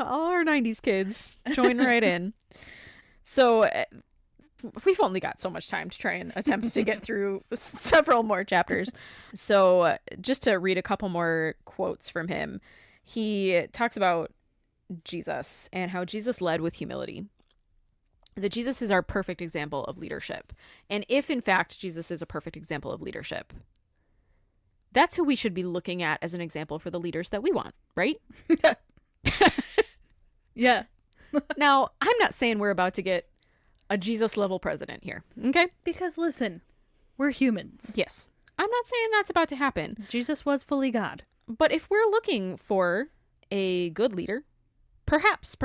All our 90s kids join right in. So we've only got so much time to try and attempt to get through several more chapters. So just to read a couple more quotes from him, he talks about Jesus and how Jesus led with humility. That Jesus is our perfect example of leadership. And if, in fact, Jesus is a perfect example of leadership, that's who we should be looking at as an example for the leaders that we want, right? Yeah. Now, I'm not saying we're about to get a Jesus-level president here, okay? Because, listen, we're humans. Yes. I'm not saying that's about to happen. Jesus was fully God. But if we're looking for a good leader, perhaps,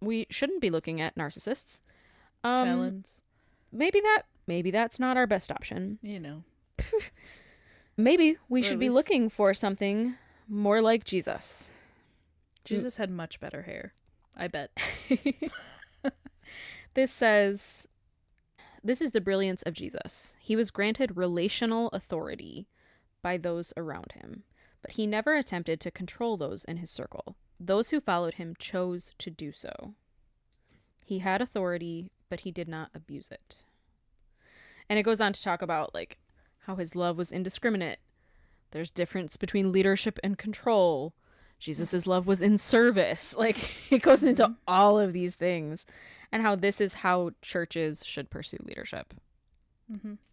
we shouldn't be looking at narcissists. Felons. Maybe that's not our best option. You know. Maybe we should be looking for something more like Jesus. Jesus had much better hair, I bet. This says, this is the brilliance of Jesus. He was granted relational authority by those around him, but he never attempted to control those in his circle. Those who followed him chose to do so. He had authority, but he did not abuse it. And it goes on to talk about, like, how his love was indiscriminate. There's difference between leadership and control. Jesus's love was in service. Like, it goes into all of these things. And how this is how churches should pursue leadership.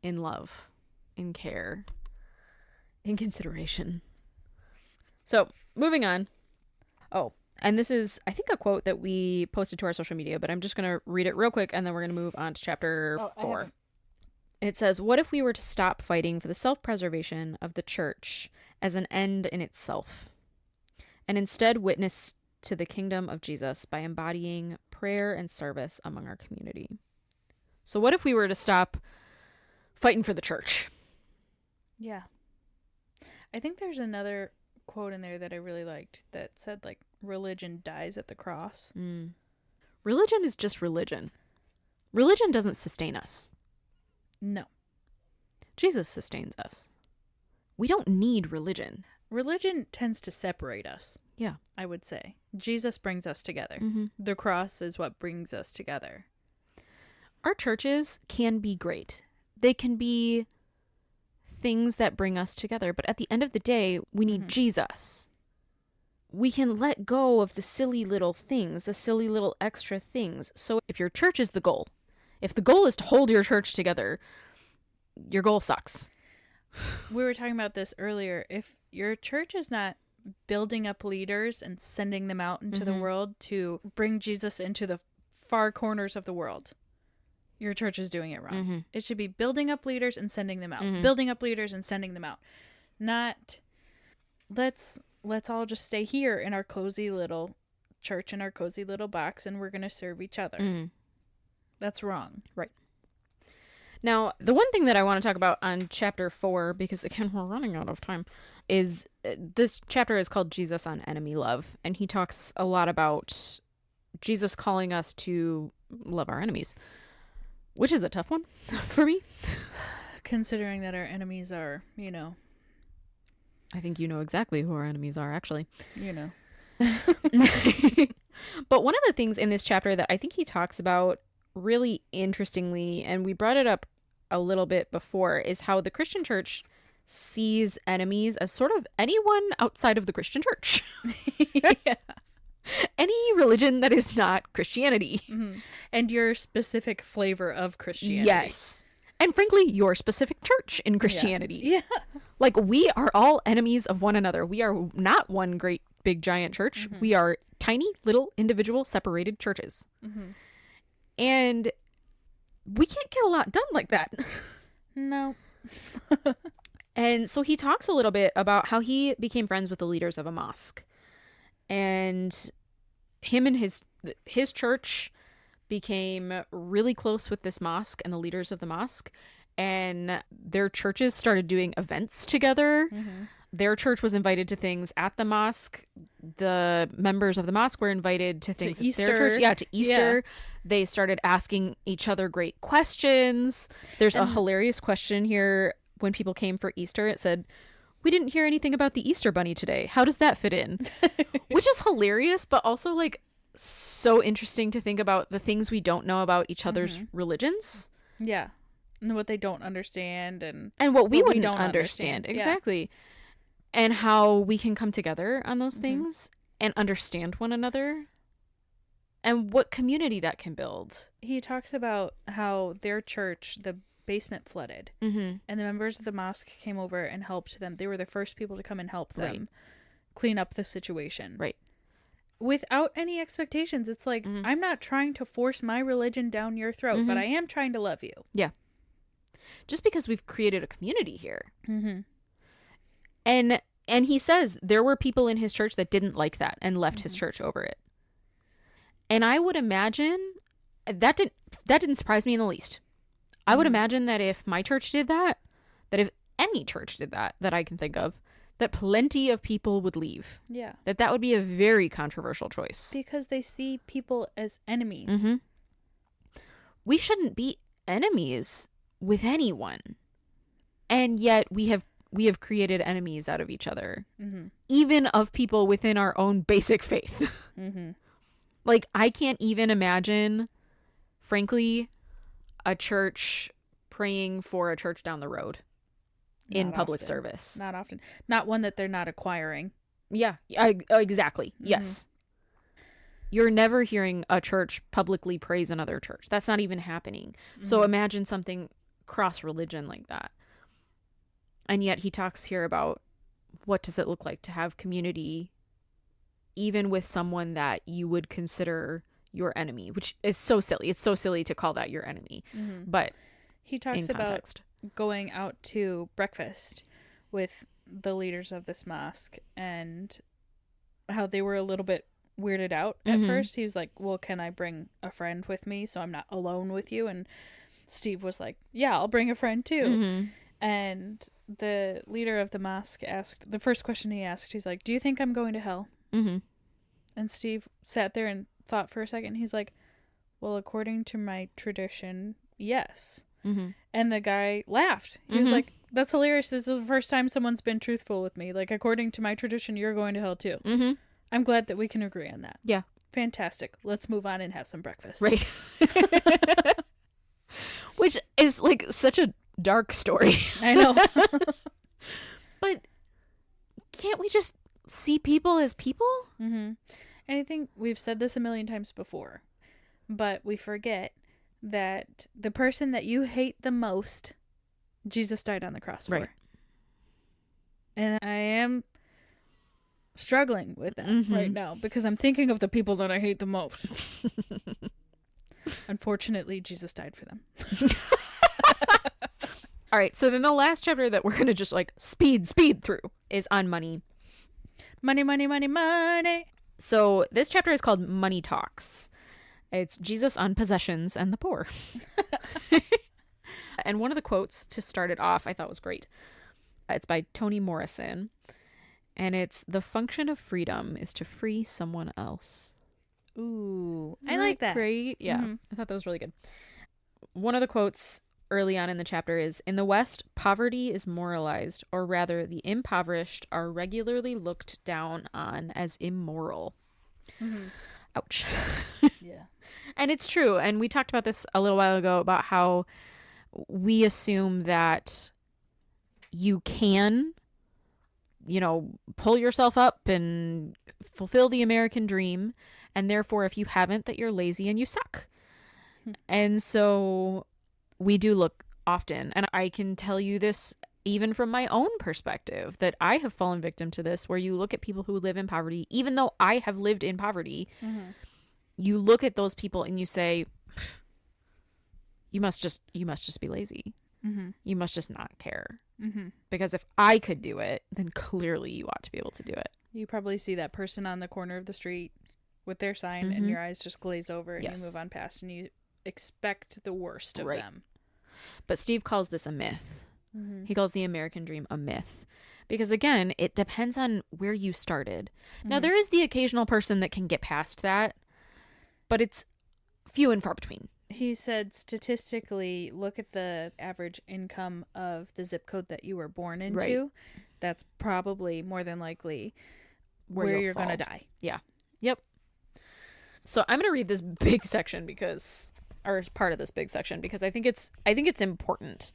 In love, in care, in consideration. So, moving on. Oh, and this is, I think, a quote that we posted to our social media, but I'm just going to read it real quick, and then we're going to move on to chapter 4. It says, what if we were to stop fighting for the self-preservation of the church as an end in itself, and instead witness to the kingdom of Jesus by embodying prayer and service among our community? So what if we were to stop fighting for the church? Yeah. I think there's another quote in there that I really liked that said, like, religion dies at the cross. Religion is just religion. Religion doesn't sustain us. No. Jesus sustains us. We don't need religion. Religion tends to separate us. Yeah. I would say. Jesus brings us together. The cross is what brings us together. Our churches can be great. They can be things that bring us together. But at the end of the day, we need Jesus. We can let go of the silly little things, the silly little extra things. So if your church is the goal, if the goal is to hold your church together, your goal sucks. We were talking about this earlier. If your church is not building up leaders and sending them out into the world to bring Jesus into the far corners of the world, your church is doing it wrong. It should be building up leaders and sending them out. Building up leaders and sending them out. Not let's all just stay here in our cozy little church in our cozy little box and we're going to serve each other. That's wrong. Right. Now, the one thing that I want to talk about on chapter 4, because again, we're running out of time, is this chapter is called Jesus on Enemy Love. And he talks a lot about Jesus calling us to love our enemies, which is a tough one for me. Considering that our enemies are, you know. I think you know exactly who our enemies are, actually. You know. But one of the things in this chapter that I think he talks about really interestingly, and we brought it up a little bit before, is how the Christian church sees enemies as sort of anyone outside of the Christian church. Yeah. Any religion that is not Christianity. And your specific flavor of Christianity. Yes. And frankly, your specific church in Christianity. Yeah. Like, we are all enemies of one another. We are not one great big giant church. We are tiny little individual separated churches. And we can't get a lot done like that. No. And so he talks a little bit about how he became friends with the leaders of a mosque. And him and his church became really close with this mosque and the leaders of the mosque. And their churches started doing events together. Their church was invited to things at the mosque. The members of the mosque were invited to things at their church. Yeah, to Easter. Yeah. They started asking each other great questions. There's a hilarious question here. When people came for Easter, it said, "We didn't hear anything about the Easter bunny today. How does that fit in?" Which is hilarious, but also like so interesting to think about the things we don't know about each other's religions. Yeah. And what they don't understand and what we wouldn't understand. Exactly. Yeah. And how we can come together on those things and understand one another and what community that can build. He talks about how their church, the basement flooded, and the members of the mosque came over and helped them. They were the first people to come and help them clean up the situation. Right. Without any expectations. It's like, I'm not trying to force my religion down your throat, but I am trying to love you. Yeah. Just because we've created a community here. And he says there were people in his church that didn't like that and left his church over it. And I would imagine that didn't surprise me in the least. I would imagine that if my church did that if any church did that I can think of, that plenty of people would leave. Yeah. That would be a very controversial choice. Because they see people as enemies. We shouldn't be enemies with anyone. And yet we have created enemies out of each other. Even of people within our own basic faith. Like, I can't even imagine, frankly, a church praying for a church down the road in public service. Not often. Not one that they're not acquiring. Yeah, exactly. Yes. You're never hearing a church publicly praise another church. That's not even happening. So imagine something cross-religion like that. And yet he talks here about what does it look like to have community even with someone that you would consider your enemy, which is so silly. It's so silly to call that your enemy. But he talks about going out to breakfast with the leaders of this mosque and how they were a little bit weirded out at first. He was like, well, can I bring a friend with me so I'm not alone with you? And Steve was like, yeah, I'll bring a friend too. And the leader of the mosque asked, the first question he asked, he's like, do you think I'm going to hell? And Steve sat there and thought for a second. He's like, well, according to my tradition, yes. And the guy laughed. He was like, that's hilarious. This is the first time someone's been truthful with me. Like, according to my tradition, you're going to hell too. I'm glad that we can agree on that. Yeah. Fantastic. Let's move on and have some breakfast. Right. Which is like such a dark story. I know. But can't we just see people as people? And I think we've said this a million times before, but we forget that the person that you hate the most, Jesus died on the cross for. Right. And I am struggling with that right now because I'm thinking of the people that I hate the most. Unfortunately, Jesus died for them. All right, so then the last chapter that we're going to just like speed through is on money. Money, money, money, money. So this chapter is called Money Talks. It's Jesus on possessions and the poor. And one of the quotes to start it off I thought was great. It's by Toni Morrison. And it's, "The function of freedom is to free someone else." Ooh, Isn't I like that. Great. Yeah, I thought that was really good. One of the quotes early on in the chapter is, "In the West, poverty is moralized, or rather the impoverished are regularly looked down on as immoral." Ouch. Yeah. And it's true. And we talked about this a little while ago about how we assume that you can, pull yourself up and fulfill the American dream. And therefore, if you haven't, that you're lazy and you suck. And so we do look often. And I can tell you this even from my own perspective, that I have fallen victim to this, where you look at people who live in poverty, even though I have lived in poverty, you look at those people and you say, you must just be lazy. You must just not care. Because if I could do it, then clearly you ought to be able to do it. You probably see that person on the corner of the street with their sign and your eyes just glaze over and you move on past and you expect the worst of them. But Steve calls this a myth. He calls the American dream a myth. Because again, it depends on where you started. Now, there is the occasional person that can get past that, but it's few and far between. He said, statistically, look at the average income of the zip code that you were born into. Right. That's probably more than likely where you're going to die. Yeah. Yep. So I'm going to read this big section or part of this big section, because I think it's important.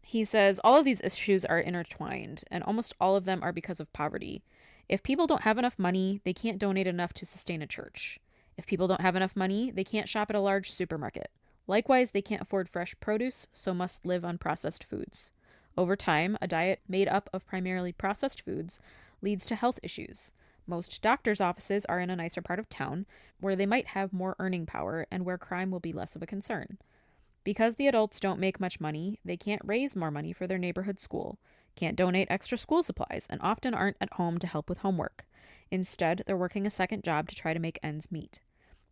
He says, "All of these issues are intertwined, and almost all of them are because of poverty. If people don't have enough money, they can't donate enough to sustain a church. If people don't have enough money, they can't shop at a large supermarket. Likewise, they can't afford fresh produce, so must live on processed foods. Over time, a diet made up of primarily processed foods leads to health issues. Most doctors' offices are in a nicer part of town, where they might have more earning power and where crime will be less of a concern. Because the adults don't make much money, they can't raise more money for their neighborhood school, can't donate extra school supplies, and often aren't at home to help with homework. Instead, they're working a second job to try to make ends meet.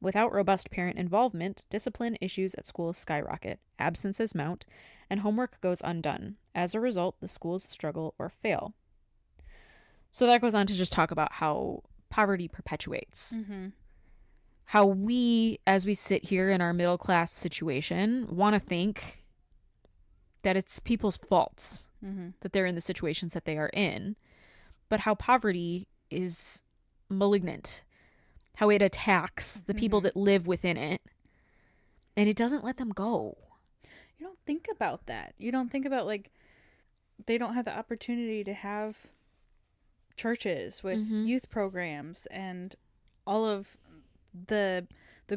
Without robust parent involvement, discipline issues at schools skyrocket, absences mount, and homework goes undone. As a result, the schools struggle or fail." So that goes on to just talk about how poverty perpetuates. How we, as we sit here in our middle class situation, want to think that it's people's faults that they're in the situations that they are in, but how poverty is malignant, how it attacks the people that live within it, and it doesn't let them go. You don't think about that. You don't think about, like, they don't have the opportunity to have churches with youth programs and all of the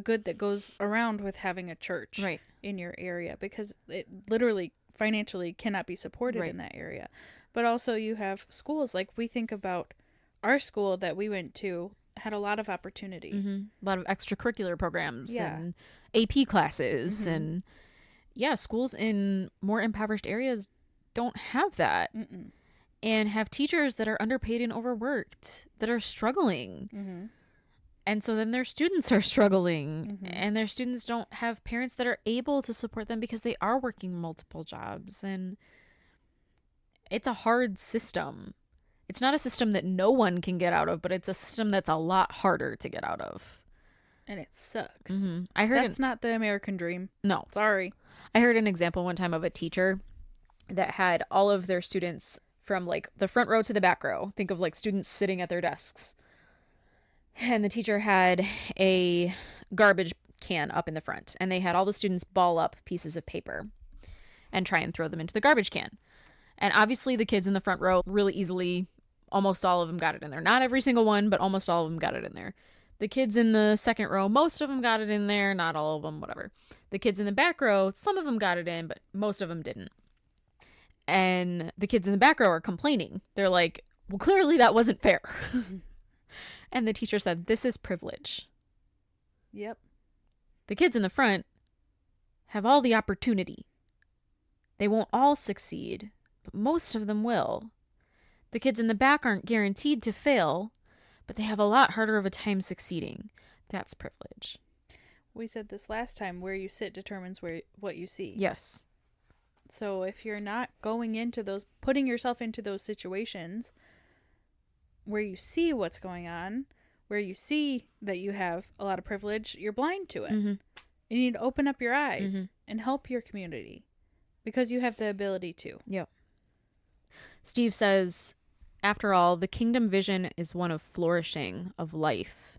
good that goes around with having a church in your area, because it literally financially cannot be supported in that area. But also you have schools, like we think about our school that we went to had a lot of opportunity. A lot of extracurricular programs and AP classes. And schools in more impoverished areas don't have that. And have teachers that are underpaid and overworked, that are struggling. And so then their students are struggling, and their students don't have parents that are able to support them because they are working multiple jobs. And it's a hard system. It's not a system that no one can get out of, but it's a system that's a lot harder to get out of. And it sucks. I heard that's not the American dream. No. Sorry. I heard an example one time of a teacher that had all of their students from like the front row to the back row. Think of like students sitting at their desks. And the teacher had a garbage can up in the front, and they had all the students ball up pieces of paper and try and throw them into the garbage can. And obviously the kids in the front row really easily, almost all of them got it in there. Not every single one, but almost all of them got it in there. The kids in the second row, most of them got it in there, not all of them, whatever. The kids in the back row, some of them got it in, but most of them didn't. And the kids in the back row are complaining. They're like, well, clearly that wasn't fair. And the teacher said, this is privilege. Yep. The kids in the front have all the opportunity. They won't all succeed, but most of them will. The kids in the back aren't guaranteed to fail, but they have a lot harder of a time succeeding. That's privilege. We said this last time, where you sit determines what you see. Yes. So if you're not going into those, putting yourself into those situations where you see what's going on, where you see that you have a lot of privilege, you're blind to it. Mm-hmm. You need to open up your eyes and help your community because you have the ability to. Yep. Steve says, after all, the kingdom vision is one of flourishing, of life.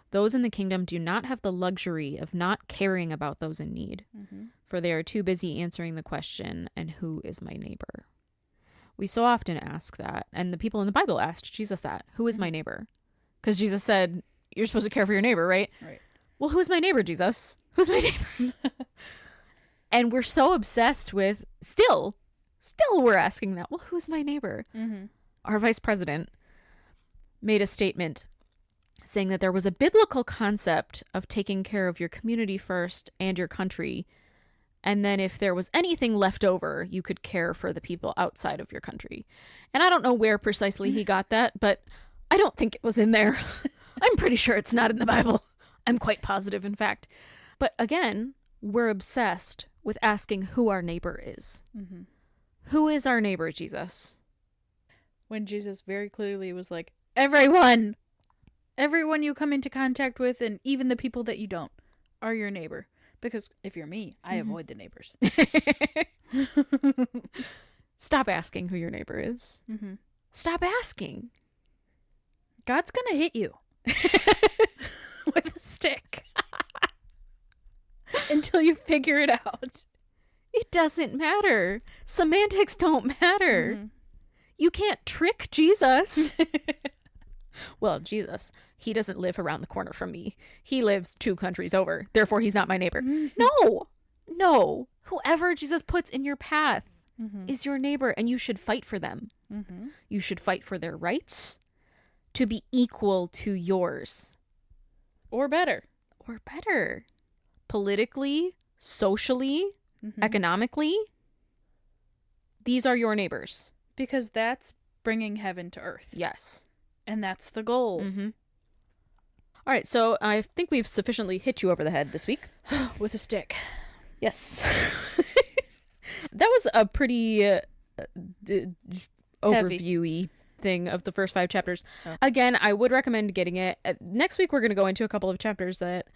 Those in the kingdom do not have the luxury of not caring about those in need, for they are too busy answering the question, and who is my neighbor? We so often ask that, and the people in the Bible asked Jesus that, who is my neighbor? Because Jesus said, you're supposed to care for your neighbor, right? Right. Well, who's my neighbor, Jesus? Who's my neighbor? And we're so obsessed with, still we're asking that, well, who's my neighbor? Our vice president made a statement saying that there was a biblical concept of taking care of your community first and your country. And then if there was anything left over, you could care for the people outside of your country. And I don't know where precisely he got that, but I don't think it was in there. I'm pretty sure it's not in the Bible. I'm quite positive, in fact. But again, we're obsessed with asking who our neighbor is. Who is our neighbor, Jesus? When Jesus very clearly was like, everyone you come into contact with, and even the people that you don't, are your neighbor. Because if you're me, I avoid the neighbors. Stop asking who your neighbor is. Stop asking. God's gonna hit you with a stick until you figure it out. It doesn't matter. Semantics don't matter. You can't trick Jesus. Well, Jesus, he doesn't live around the corner from me. He lives 2 countries over. Therefore, he's not my neighbor. No. Whoever Jesus puts in your path is your neighbor, and you should fight for them. You should fight for their rights to be equal to yours. Or better. Politically, socially, economically, these are your neighbors. Because that's bringing heaven to earth. Yes. And that's the goal. All right, so I think we've sufficiently hit you over the head this week. With a stick. Yes. That was a pretty overview-y thing of the first 5 chapters. Again, I would recommend getting it. Next week, we're going to go into a couple of chapters that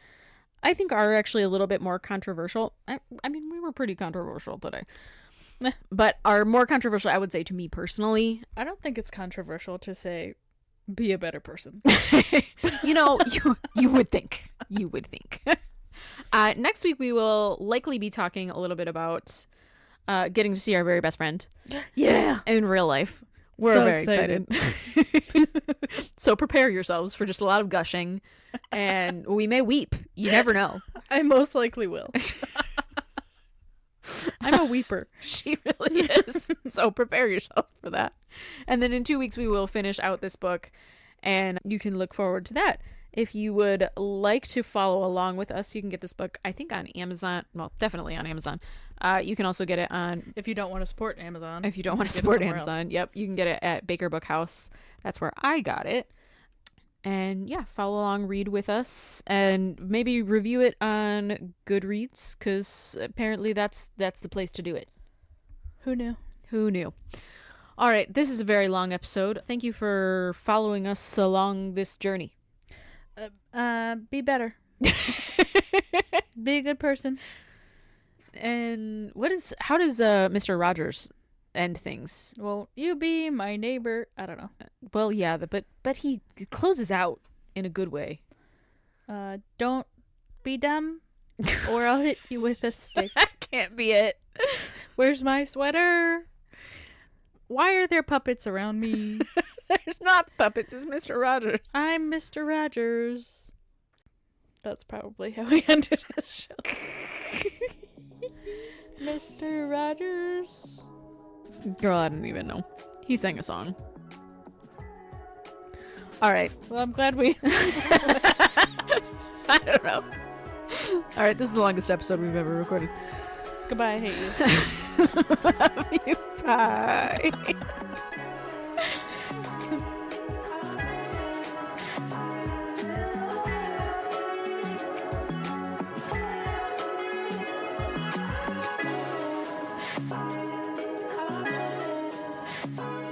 I think are actually a little bit more controversial. I mean, we were pretty controversial today. But are more controversial, I would say, to me personally. I don't think it's controversial to say, be a better person. You would think. Next week, we will likely be talking a little bit about getting to see our very best friend. Yeah. In real life. We're So very excited. So prepare yourselves for just a lot of gushing. And we may weep. You never know. I most likely will. I'm a weeper. She really is. So prepare yourself for that. And then in 2 weeks, we will finish out this book. And you can look forward to that. If you would like to follow along with us, you can get this book, I think, on Amazon. Well, definitely on Amazon. You can also get it on... If you don't want to support Amazon. If you don't want to support Amazon. Yep. You can get it at Baker Book House. That's where I got it. And yeah, follow along, read with us, and maybe review it on Goodreads, because apparently that's the place to do it. Who knew? All right, this is a very long episode. Thank you for following us along this journey. Be better. Be a good person. And how does Mr. Rogers end things? Well, you be my neighbor. I don't know. Well, yeah, but he closes out in a good way. Don't be dumb, or I'll hit you with a stick. That can't be it. Where's my sweater? Why are there puppets around me? There's not puppets. It's Mr. Rogers. I'm Mr. Rogers. That's probably how we ended this show. Mr. Rogers. Girl, I don't even know. He sang a song. All right. Well, I'm glad we... I don't know. All right, this is the longest episode we've ever recorded. Goodbye, I hate you. Love you. Bye. Bye.